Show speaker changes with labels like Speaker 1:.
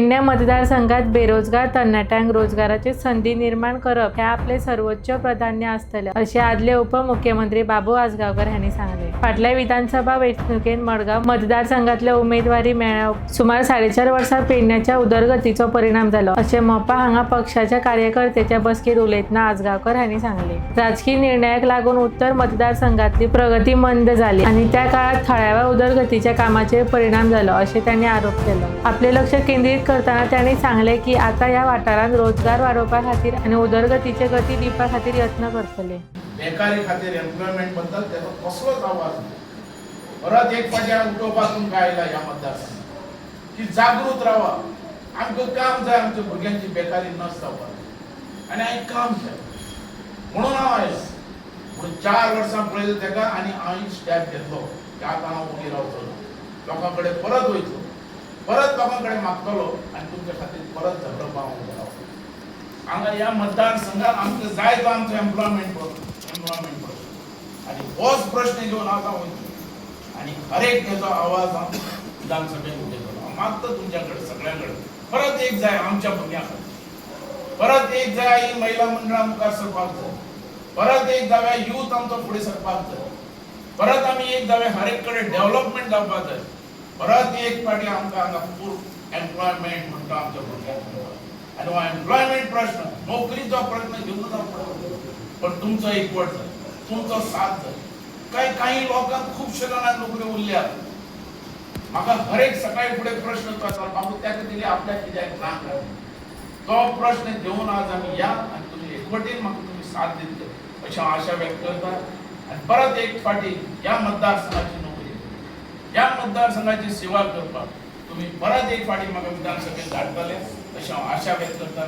Speaker 1: पेडणे मतदारसंघात बेरोजगार तरणाट्यांक रोजगाराची संधी निर्माण करप हे आपले सर्वोच्च प्राधान्य आसतले असे आदले उपमुख्यमंत्री बाबू आसगावकर यांनी सांगले। फाटल्या विधानसभा वेंचणुकेत मडगाव मतदारसंघातले उमेदवारी मेळोवप सुमार 4.5 वर्सां पेडण्याच्या उदरगतीचो परिणाम जालो असे मोपा हांगा पक्षाच्या कार्यकर्त्याच्या बसकेत उलयतना आसगावकर यांनी सांगले। राजकीय निर्णयाक लागून उत्तर मतदारसंघातली प्रगती मंद झाली आणि त्या काळात थळाव्या उदरगतीच्या कामाचे परिणाम जालो असे त्यांनी आरोप केलो। आपले लक्ष केंद्रित करताना त्यांनी सांगले की आता या वाठारांत रोजगार वाडोवपा खातीर आणि उदरगतीचे गती दिवपा खातीर यत्न करतले।
Speaker 2: बेकारी खातीर एम्प्लॉयमेंट बद्दल त्याचा कसलोच आवाज नाही। परत एक फाटी उठोवपाक तुमकां आयला ह्या मतदारसंघात की जागृत रावा, आमकां काम जाय, आमच्या भुरग्यांची बेकारी नस जावपाक आनी हांवें काम केलें म्हणून हांव आयलो। पूण 4 वर्सां पळयलें ताका आनी हांवें स्टॅप घेतलो की आतां हांव उगी रावतलो, लोकां कडेन परत वयतलो, परत लोकां कडेन मागतलो आनी तुमच्या खातीर परत झगडपाक हांव उबो रावतलो। हांगा ह्या मतदारसंघात आमकां जाय तो आमचो एम्प्लॉयमेंट आनी होच प्रश्न घेवन हांव वयतलो आनी हर एक तेचो आवाज हांव विधानसभेत उलयतलो। हांव मागता तुमच्या कडेन सगळ्यां कडेन परत एक जाय आमच्या भुरग्यां खातीर, परत एक जाय ही महिला मंडळां मुखार सरपाक जाय, परत एक जाव्या यूथ आमचो फुडें सरपाक जाय, परत आमी एक जाव्या हर एक कडेन डेव्हलपमेंट जावपाक जाय, परत एक फाटी आमकां हांगा फूल एम्प्लॉयमेंट म्हणटा आमच्या भुरग्यांक आनी हो एम्प्लॉयमेंट प्रश्न नोकरीचो प्रश्न घेवनूच हांव पण तुमचो एकवट जाय, तुमचो साथ जाय। काही लोकांक खुबशे जाणांक नोकऱ्यो उरल्यात। म्हाका हर एक सकाळी फुडें प्रश्न तो आसा, बाबू ताका दिली आपल्याक कित्याक ना काडली, तो प्रश्न घेवन आज आमी या आनी तुमी एकवटीन म्हाका तुमी साथ दितले अशें हांव आशा व्यक्त करता। आनी परत एक फाटी ह्या मतदारसंघाची नोकरी, ह्या मतदारसंघाची सेवा करपाक तुमी परत एक फाटी म्हाका विधानसभेत धाडटले अशें हांव आशा व्यक्त करता।